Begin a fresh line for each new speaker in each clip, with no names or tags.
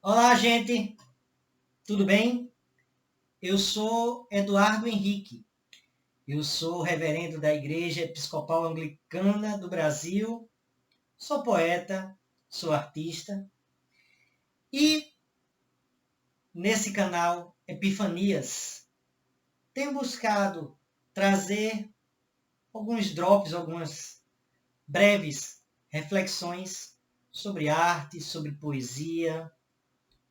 Olá, gente, tudo bem? Eu sou Eduardo Henrique. Eu sou reverendo da Igreja Episcopal Anglicana do Brasil, sou poeta, sou artista e nesse canal Epifanias tenho buscado trazer alguns drops, algumas breves reflexões sobre arte, sobre poesia,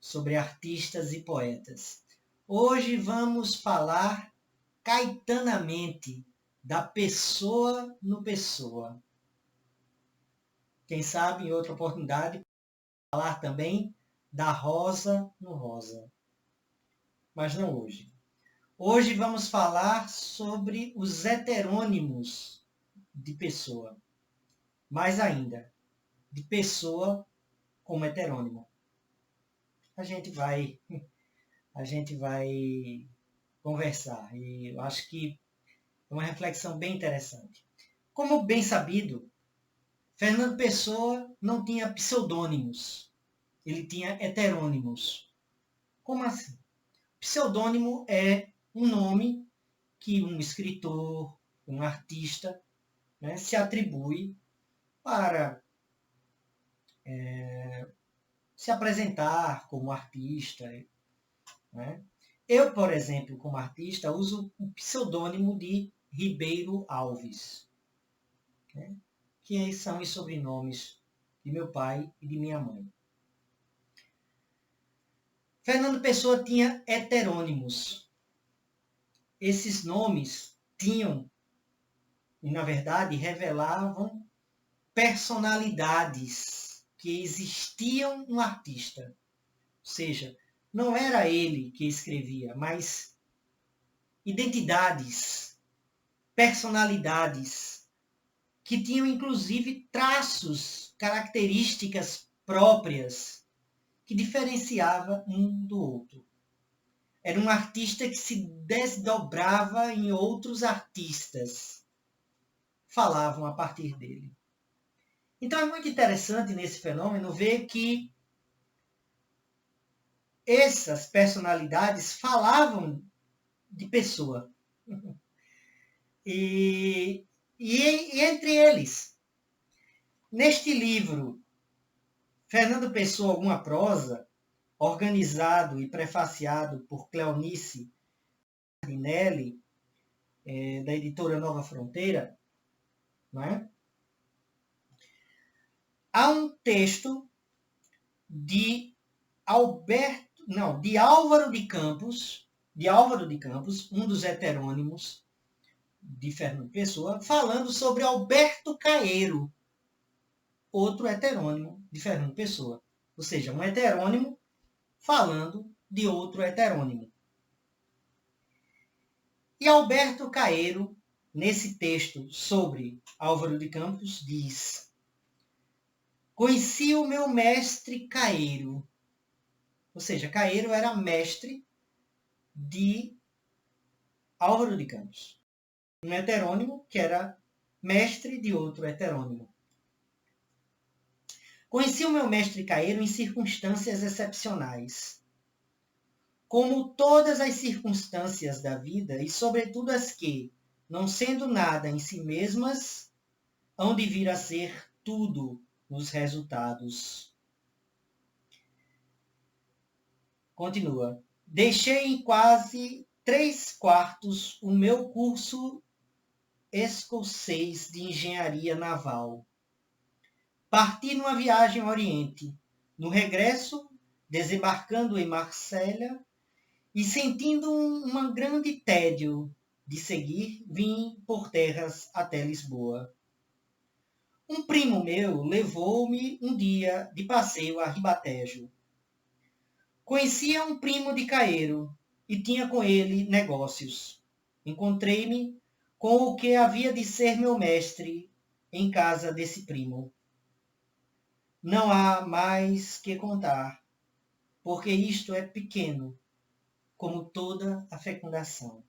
sobre artistas e poetas. Hoje vamos falar caetanamente da pessoa no pessoa. Quem sabe em outra oportunidade falar também da rosa no rosa. Mas não hoje. Hoje vamos falar sobre os heterônimos de pessoa. Mais ainda, de pessoa como heterônimo. A gente vai, a gente vai conversar e eu acho que é uma reflexão bem interessante. Como bem sabido, Fernando Pessoa não tinha pseudônimos, ele tinha heterônimos. Como assim? Pseudônimo é um nome que um escritor, um artista, né, se atribui para se apresentar como artista. Né? Eu, por exemplo, como artista, uso o pseudônimo de Ribeiro Alves, né, que são os sobrenomes de meu pai e de minha mãe. Fernando Pessoa tinha heterônimos. Esses nomes tinham, e na verdade revelavam personalidades que existiam no artista. Ou seja, não era ele que escrevia, mas identidades, personalidades, que tinham inclusive traços, características próprias que diferenciava um do outro. Era um artista que se desdobrava em outros artistas, falavam a partir dele. Então é muito interessante nesse fenômeno ver que essas personalidades falavam de pessoa. E, e entre eles, neste livro, Fernando Pessoa, Alguma Prosa, organizado e prefaciado por Cleonice Cardinelli, da editora Nova Fronteira, não é? Há um texto de de Álvaro de Campos, um dos heterônimos de Fernando Pessoa, falando sobre Alberto Caeiro, outro heterônimo de Fernando Pessoa. Ou seja, um heterônimo falando de outro heterônimo. E Alberto Caeiro, nesse texto sobre Álvaro de Campos, diz: conheci o meu mestre Caeiro. Ou seja, Caeiro era mestre de Álvaro de Campos. Um heterônimo que era mestre de outro heterônimo. Conheci o meu mestre Caeiro em circunstâncias excepcionais. Como todas as circunstâncias da vida, e sobretudo as que, não sendo nada em si mesmas, hão de vir a ser tudo nos resultados. Continua. Deixei em quase 3/4 o meu curso escocês de engenharia naval. Parti numa viagem ao Oriente. No regresso, desembarcando em Marselha e sentindo um grande tédio de seguir, vim por terras até Lisboa. Um primo meu levou-me um dia de passeio a Ribatejo. Conhecia um primo de Caeiro e tinha com ele negócios. Encontrei-me com o que havia de ser meu mestre em casa desse primo. Não há mais que contar, porque isto é pequeno, como toda a fecundação.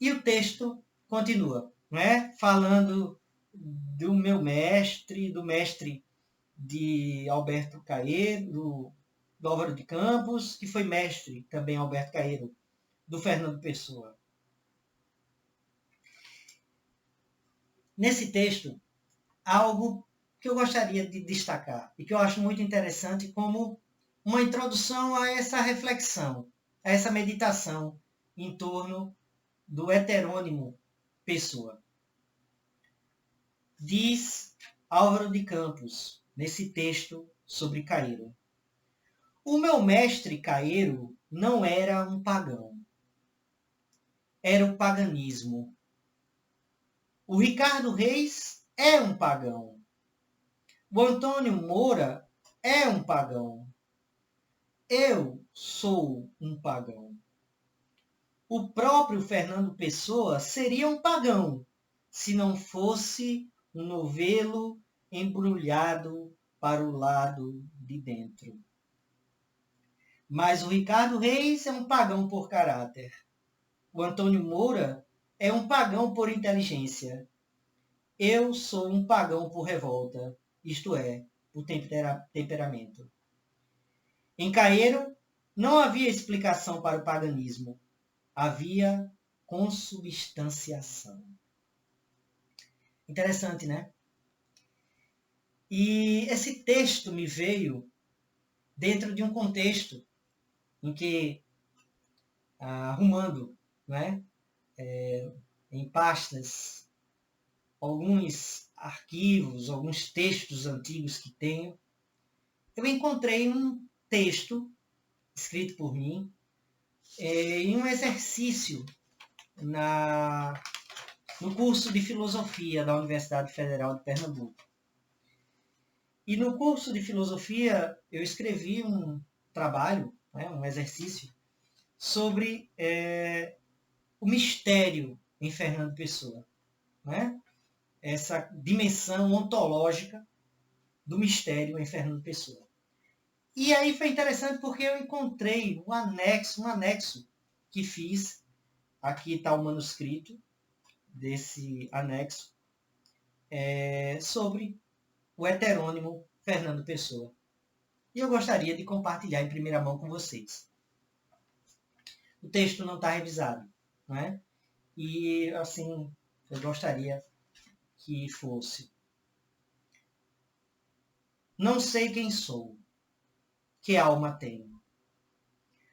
E o texto continua, não é? Falando do meu mestre, do mestre de Alberto Caeiro, do Álvaro de Campos, que foi mestre, também Alberto Caeiro, do Fernando Pessoa. Nesse texto, há algo que eu gostaria de destacar e que eu acho muito interessante como uma introdução a essa reflexão, a essa meditação em torno do heterônimo Pessoa. Diz Álvaro de Campos, nesse texto sobre Caeiro: o meu mestre Caeiro não era um pagão, era o paganismo. O Ricardo Reis é um pagão. O Antônio Moura é um pagão. Eu sou um pagão. O próprio Fernando Pessoa seria um pagão, se não fosse um novelo embrulhado para o lado de dentro. Mas o Ricardo Reis é um pagão por caráter. O Antônio Moura é um pagão por inteligência. Eu sou um pagão por revolta, isto é, por temperamento. Em Caeiro, não havia explicação para o paganismo. Havia consubstanciação. Interessante, né? E esse texto me veio dentro de um contexto em que, arrumando, né, em pastas, alguns arquivos, alguns textos antigos que tenho, eu encontrei um texto escrito por mim em um exercício no curso de filosofia da Universidade Federal de Pernambuco. E no curso de filosofia eu escrevi um trabalho, né, um exercício, sobre o mistério em Fernando Pessoa. Né? Essa dimensão ontológica do mistério em Fernando Pessoa. E aí foi interessante porque eu encontrei um anexo que fiz. Aqui está o manuscrito desse anexo sobre o heterônimo Fernando Pessoa. E eu gostaria de compartilhar em primeira mão com vocês. O texto não está revisado, né? E, assim, eu gostaria que fosse: não sei quem sou, que alma tenho.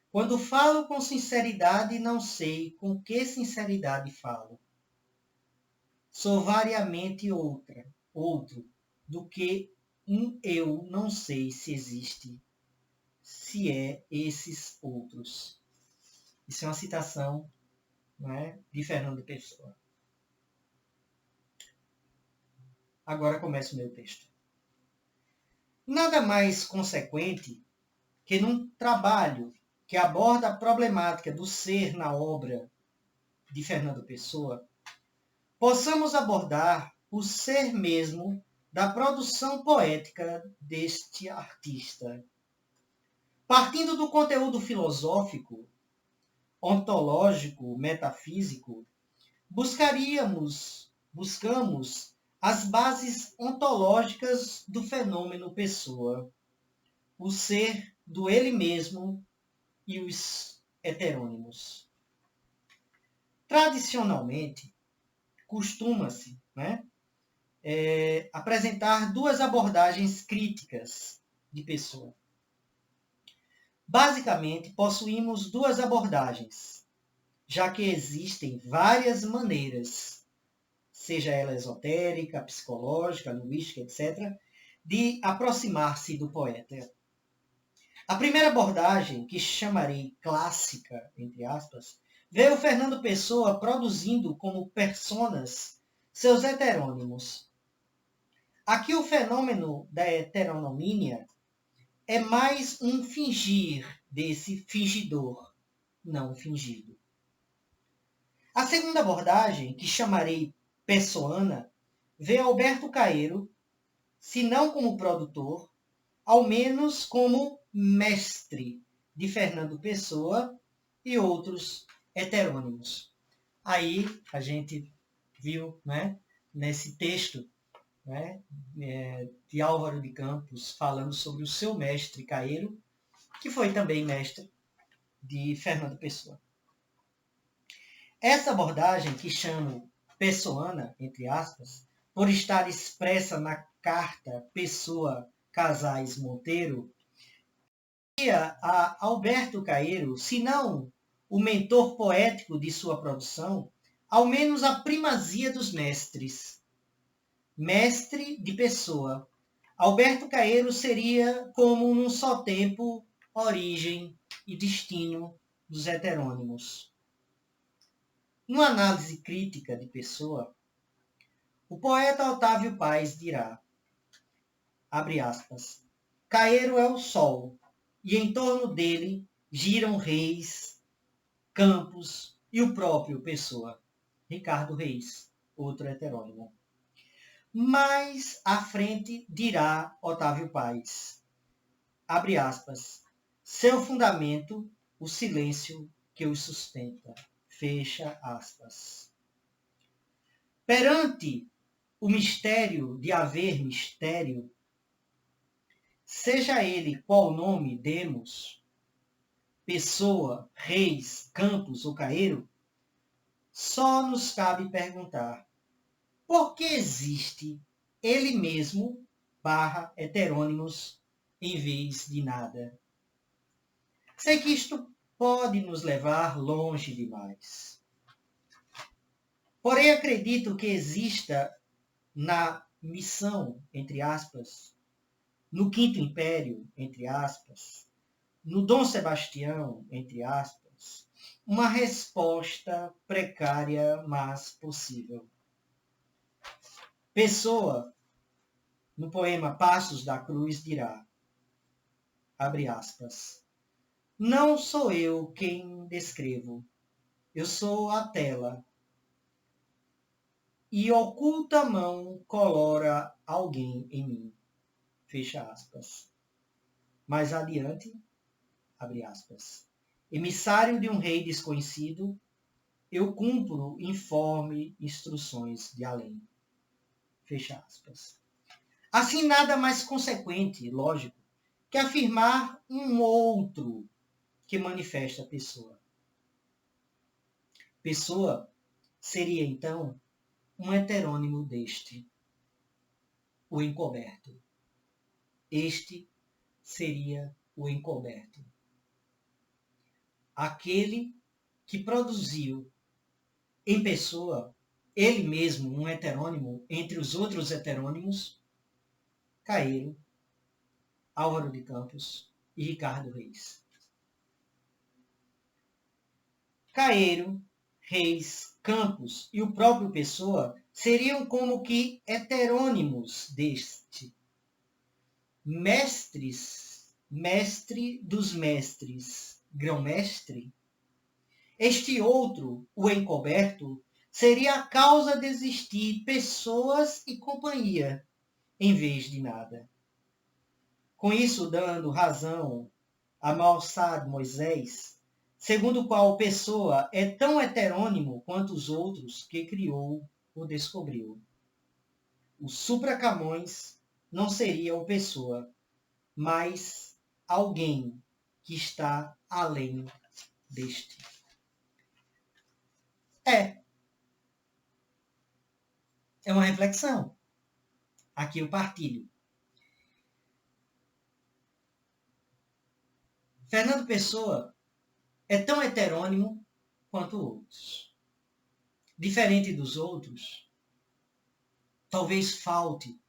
Quando falo com sinceridade, não sei com que sinceridade falo. Sou variamente outro, do que um eu não sei se existe, se é esses outros. Isso é uma citação, né, de Fernando Pessoa. Agora começa o meu texto. Nada mais consequente que num trabalho que aborda a problemática do ser na obra de Fernando Pessoa, possamos abordar o ser mesmo da produção poética deste artista. Partindo do conteúdo filosófico, ontológico, metafísico, buscamos as bases ontológicas do fenômeno pessoa, o ser do ele mesmo e os heterônimos. Tradicionalmente, costuma-se, né, apresentar duas abordagens críticas de Pessoa. Basicamente, possuímos duas abordagens, já que existem várias maneiras, seja ela esotérica, psicológica, linguística, etc., de aproximar-se do poeta. A primeira abordagem, que chamarei clássica, entre aspas, vê o Fernando Pessoa produzindo como personas seus heterônimos. Aqui o fenômeno da heteronomínia é mais um fingir desse fingidor, não fingido. A segunda abordagem, que chamarei pessoana, vê Alberto Caeiro, se não como produtor, ao menos como mestre de Fernando Pessoa e outros heterônimos. Aí a gente viu, né, nesse texto, né, de Álvaro de Campos, falando sobre o seu mestre Caeiro, que foi também mestre de Fernando Pessoa. Essa abordagem, que chamo pessoana, entre aspas, por estar expressa na carta Pessoa Casais Monteiro, a Alberto Caeiro, se não o mentor poético de sua produção, ao menos a primazia dos mestres. Mestre de Pessoa. Alberto Caeiro seria, como num só tempo, origem e destino dos heterônimos. Numa análise crítica de Pessoa, o poeta Otávio Paz dirá, abre aspas, Caeiro é o sol, e em torno dele giram reis, campos e o próprio Pessoa. Ricardo Reis, outro heterônimo. Mais à frente dirá Otávio Paz, abre aspas, seu fundamento, o silêncio que os sustenta, fecha aspas. Perante o mistério de haver mistério, seja ele qual nome demos, Pessoa, Reis, Campos ou Caeiro, só nos cabe perguntar, por que existe ele mesmo / heterônimos em vez de nada? Sei que isto pode nos levar longe demais. Porém, acredito que exista na missão, entre aspas, no Quinto Império, entre aspas, no Dom Sebastião, entre aspas, uma resposta precária, mas possível. Pessoa, no poema Passos da Cruz, dirá, abre aspas, não sou eu quem descrevo, eu sou a tela, e oculta mão colora alguém em mim, fecha aspas. Mais adiante, abre aspas, emissário de um rei desconhecido, eu cumpro informe instruções de além, fecha aspas. Assim, nada mais consequente, lógico, que afirmar um outro que manifesta a pessoa. Pessoa seria, então, um heterônimo deste, o encoberto. Este seria o encoberto. Aquele que produziu em pessoa, ele mesmo, um heterônimo, entre os outros heterônimos, Caeiro, Álvaro de Campos e Ricardo Reis. Caeiro, Reis, Campos e o próprio Pessoa seriam como que heterônimos deste. Mestre dos mestres, grão-mestre. Este outro, o encoberto, seria a causa de existir pessoas e companhia, em vez de nada. Com isso, dando razão a Malsad Moisés, segundo o qual Pessoa é tão heterônimo quanto os outros que criou ou descobriu. O Supra Camões não seria o Pessoa, mas alguém que está além deste. É uma reflexão. Aqui eu partilho. Fernando Pessoa é tão heterônimo quanto outros. Diferente dos outros, talvez falte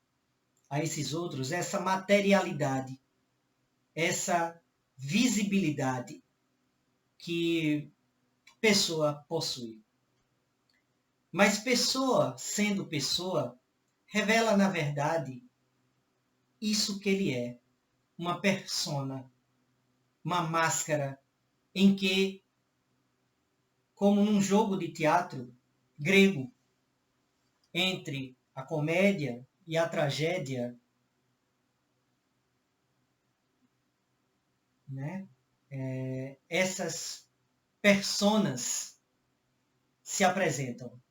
a esses outros essa materialidade, essa visibilidade que Pessoa possui. Mas Pessoa, sendo Pessoa, revela, na verdade, isso que ele é, uma persona, uma máscara em que, como num jogo de teatro grego, entre a comédia e a tragédia, né? Essas personas se apresentam.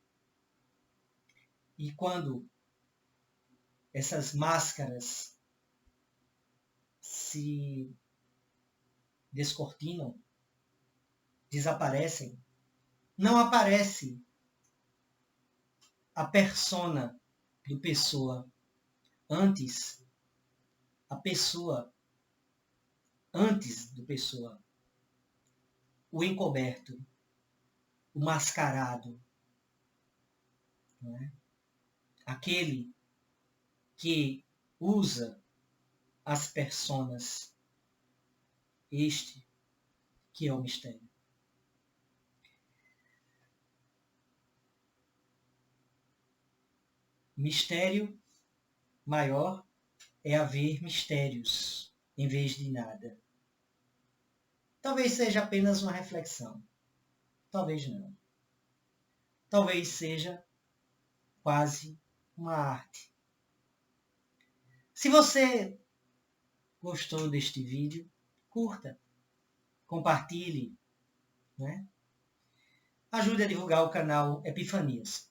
E quando essas máscaras se descortinam, desaparecem, não aparece a persona do Pessoa. Antes, a pessoa, antes do Pessoa, o encoberto, o mascarado, não é? Aquele que usa as personas, este que é o mistério. Mistério maior é haver mistérios em vez de nada. Talvez seja apenas uma reflexão. Talvez não. Talvez seja quase uma arte. Se você gostou deste vídeo, curta, compartilhe, né? Ajude a divulgar o canal Epifanias.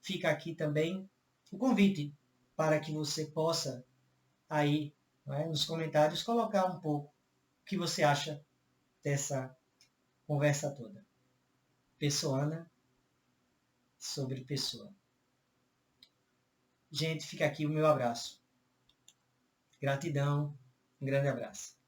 Fica aqui também o convite para que você possa aí, né, nos comentários colocar um pouco o que você acha dessa conversa toda. Pessoana sobre pessoa. Gente, fica aqui o meu abraço. Gratidão, um grande abraço.